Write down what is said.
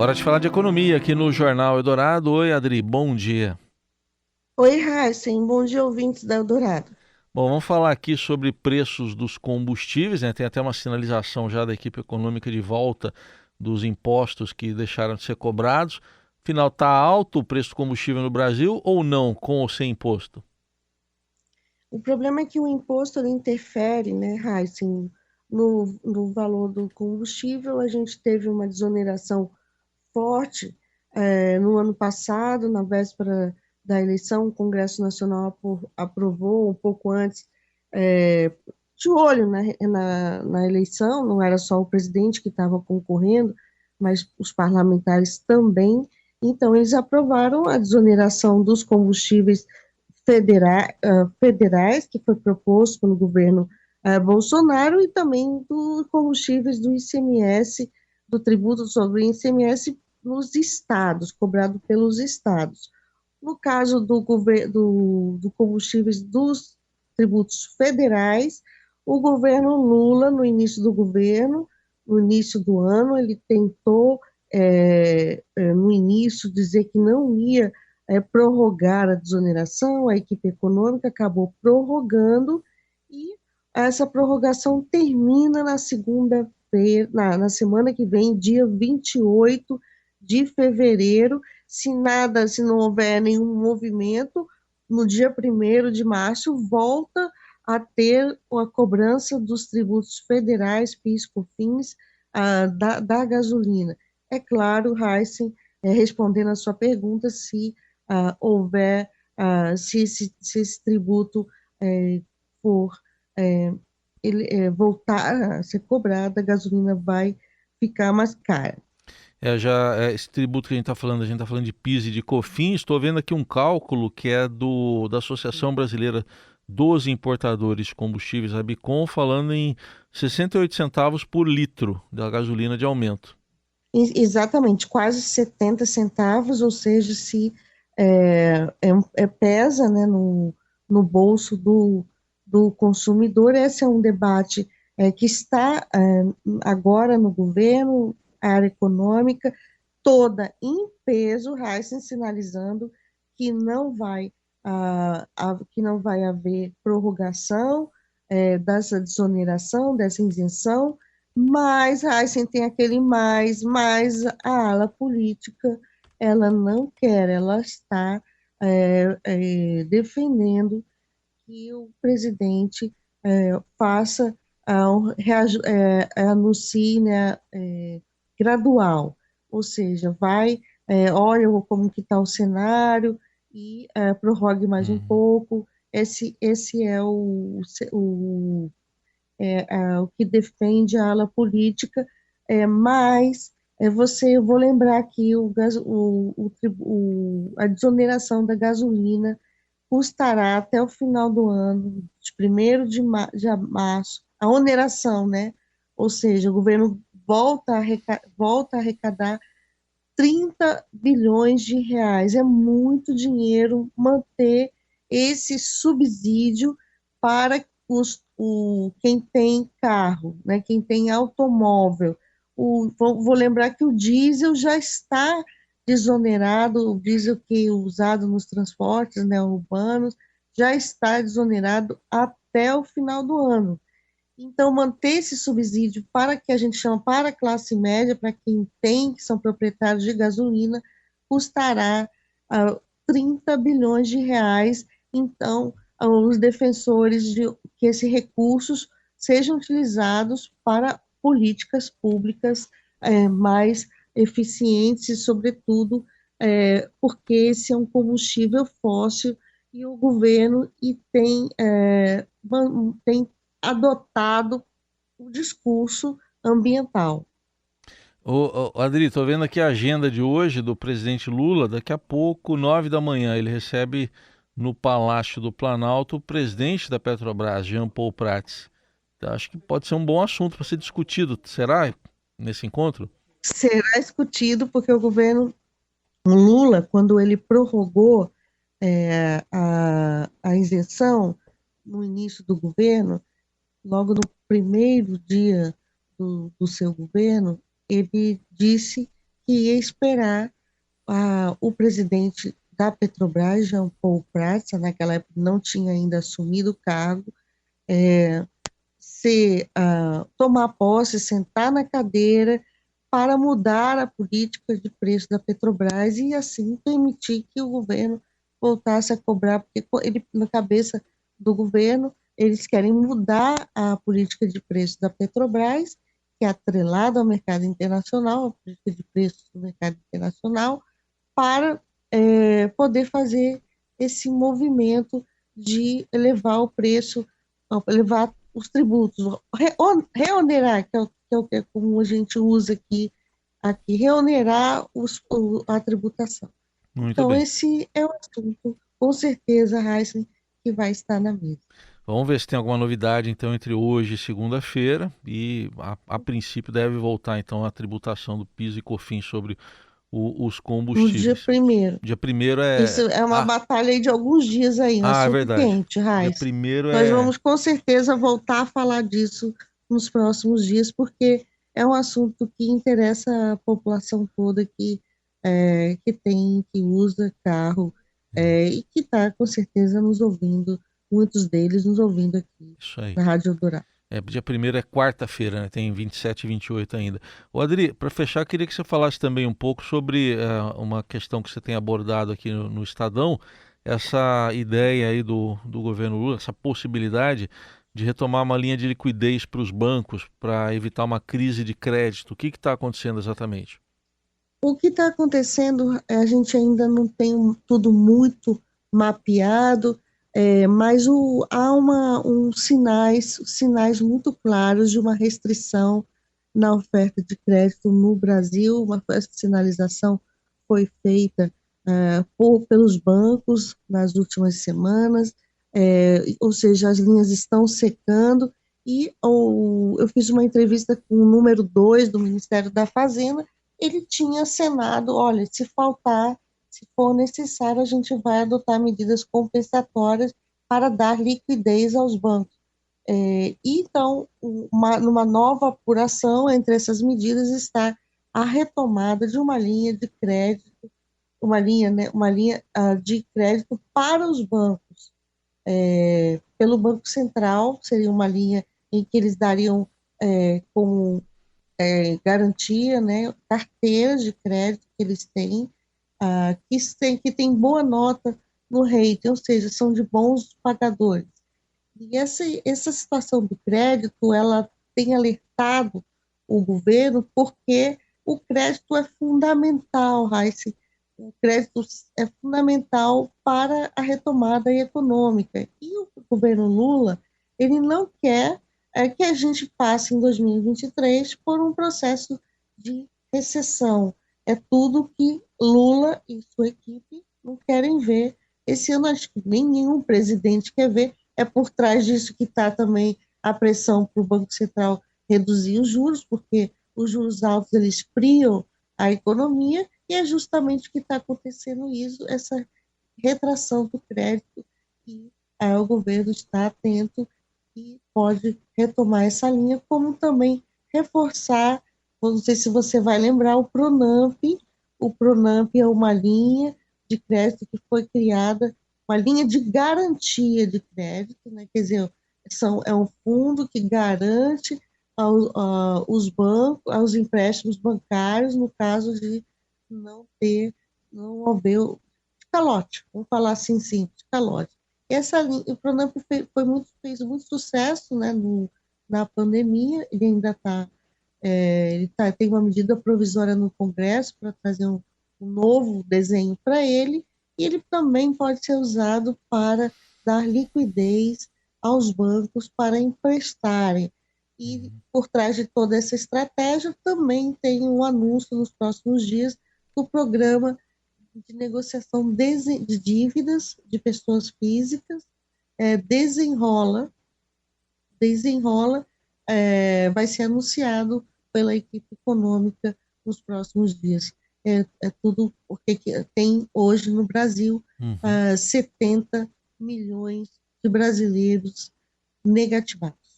Hora de falar de economia aqui no Jornal Eldorado. Oi, Adri, bom dia. Oi, Heisen, bom dia, ouvintes da Eldorado. Bom, vamos falar aqui sobre preços dos combustíveis, né? Tem até uma sinalização já da equipe econômica de volta dos impostos que deixaram de ser cobrados. Afinal, está alto o preço do combustível no Brasil ou não, com ou sem imposto? O problema é que o imposto ele interfere, né, Heisen, no valor do combustível. A gente teve uma desoneração forte no ano passado, na véspera da eleição. O Congresso Nacional aprovou um pouco antes, é, de olho na eleição. Não era só o presidente que estava concorrendo, mas os parlamentares também. Então, eles aprovaram a desoneração dos combustíveis federais, que foi proposto pelo governo Bolsonaro, e também dos combustíveis do ICMS, do tributo sobre o ICMS nos estados, cobrado pelos estados. No caso do combustíveis dos tributos federais, o governo Lula, no início do ano, ele tentou, no início, dizer que não ia prorrogar a desoneração. A equipe econômica acabou prorrogando, e essa prorrogação termina na segunda-feira, na semana que vem, dia 28 de fevereiro. Se não houver nenhum movimento, no dia 1º de março, volta a ter a cobrança dos tributos federais, PIS, COFINS, da gasolina. É claro, Heisen, respondendo a sua pergunta, se houver, se esse tributo for é, voltar a ser cobrado, a gasolina vai ficar mais cara. Esse tributo que a gente está falando de PIS e de COFINS. Estou vendo aqui um cálculo que é da Associação Brasileira dos Importadores de Combustíveis, a Bicom, falando em 68 centavos por litro da gasolina de aumento. Exatamente, quase 70 centavos, ou seja, se pesa, né, no bolso do consumidor. Esse é um debate que está agora no governo. A área econômica toda em peso, Heisen, sinalizando que que não vai haver prorrogação dessa desoneração, dessa isenção. Mas Heisen tem aquele mas a ala política, ela não quer. Ela está defendendo que o presidente faça, anuncie, né, gradual, ou seja, olha como que está o cenário, e prorrogue mais um Uhum. pouco. Esse é o que defende a ala política. Mas eu vou lembrar aqui, a desoneração da gasolina custará até o final do ano, de 1º de março, a oneração, né? Ou seja, o governo volta a arrecadar 30 bilhões de reais. É muito dinheiro manter esse subsídio para quem tem carro, né, quem tem automóvel. Vou lembrar que o diesel já está desonerado. O diesel que é usado nos transportes, né, urbanos, já está desonerado até o final do ano. Então, manter esse subsídio para, que a gente chama, para a classe média, para quem tem, que são proprietários de gasolina, custará 30 bilhões de reais. Então, os defensores de que esses recursos sejam utilizados para políticas públicas mais eficientes, e, sobretudo, porque esse é um combustível fóssil, e o governo tem adotado o discurso ambiental. Adri, tô vendo aqui a agenda de hoje do presidente Lula. Daqui a pouco, 9 da manhã, ele recebe no Palácio do Planalto o presidente da Petrobras, Jean Paul Prats. Então, acho que pode ser um bom assunto para ser discutido. Será nesse encontro? Será discutido porque o governo Lula, quando ele prorrogou a isenção no início do governo, logo no primeiro dia do seu governo, ele disse que ia esperar o presidente da Petrobras, Jean Paul Prats, naquela época não tinha ainda assumido o cargo, tomar posse, sentar na cadeira para mudar a política de preço da Petrobras e assim permitir que o governo voltasse a cobrar, porque ele, na cabeça do governo, eles querem mudar a política de preço da Petrobras, que é atrelada ao mercado internacional, a política de preços do mercado internacional, para poder fazer esse movimento de elevar o preço, elevar os tributos, reonerar, que é como a gente usa aqui reonerar a tributação. Muito Então, bem. esse é o assunto, com certeza, Heisen, que vai estar na mesa. Vamos ver se tem alguma novidade então entre hoje e segunda-feira e a princípio deve voltar então a tributação do PIS e COFINS sobre os No dia combustíveis. primeiro. Dia primeiro Isso é... é uma batalha aí de alguns dias aí, um É assunto verdade. quente, Dia Heisen. primeiro Nós é... vamos com certeza voltar a falar disso nos próximos dias, porque é um assunto que interessa a população toda que usa carro e que está com certeza nos ouvindo, muitos deles nos ouvindo aqui Isso aí. na Rádio Dourado. Dia primeiro é quarta-feira, né? Tem 27 e 28 ainda. Ô Adri, para fechar, queria que você falasse também um pouco sobre uma questão que você tem abordado aqui no Estadão, essa ideia aí do governo Lula, essa possibilidade de retomar uma linha de liquidez para os bancos para evitar uma crise de crédito. O que está acontecendo exatamente? O que está acontecendo, a gente ainda não tem tudo muito mapeado, mas há sinais muito claros de uma restrição na oferta de crédito no Brasil. Essa sinalização foi feita pelos bancos nas últimas semanas, ou seja, as linhas estão secando, e eu fiz uma entrevista com o número 2 do Ministério da Fazenda. Ele tinha acenado, olha, se for necessário, a gente vai adotar medidas compensatórias para dar liquidez aos bancos. Então, numa nova apuração, entre essas medidas está a retomada de uma linha de crédito, uma linha de crédito para os bancos, pelo Banco Central. Seria uma linha em que eles dariam como garantia, né, carteiras de crédito que eles têm, que tem boa nota no rating, ou seja, são de bons pagadores. E essa situação do crédito, ela tem alertado o governo, porque o crédito é fundamental, Raíssa. O crédito é fundamental para a retomada econômica. E o governo Lula, ele não quer que a gente passe em 2023 por um processo de recessão. É tudo que Lula e sua equipe não querem ver. Esse ano, acho que nenhum presidente quer ver. É por trás disso que está também a pressão para o Banco Central reduzir os juros, porque os juros altos eles friam a economia, e é justamente o que está acontecendo isso, essa retração do crédito, e o governo está atento e pode retomar essa linha, como também reforçar, não sei se você vai lembrar, o Pronamp é uma linha de crédito que foi criada, uma linha de garantia de crédito, né? Quer dizer, é um fundo que garante aos bancos, aos empréstimos bancários, no caso de não haver calote, vamos falar assim simples, calote. O Pronamp fez muito sucesso, né, na pandemia. Ele ainda tem uma medida provisória no Congresso para trazer um novo desenho para ele, e ele também pode ser usado para dar liquidez aos bancos para emprestarem. E por trás de toda essa estratégia também tem um anúncio nos próximos dias do programa de negociação de dívidas de pessoas físicas, desenrola, vai ser anunciado pela equipe econômica nos próximos dias. É tudo porque tem hoje no Brasil 70 milhões de brasileiros negativados.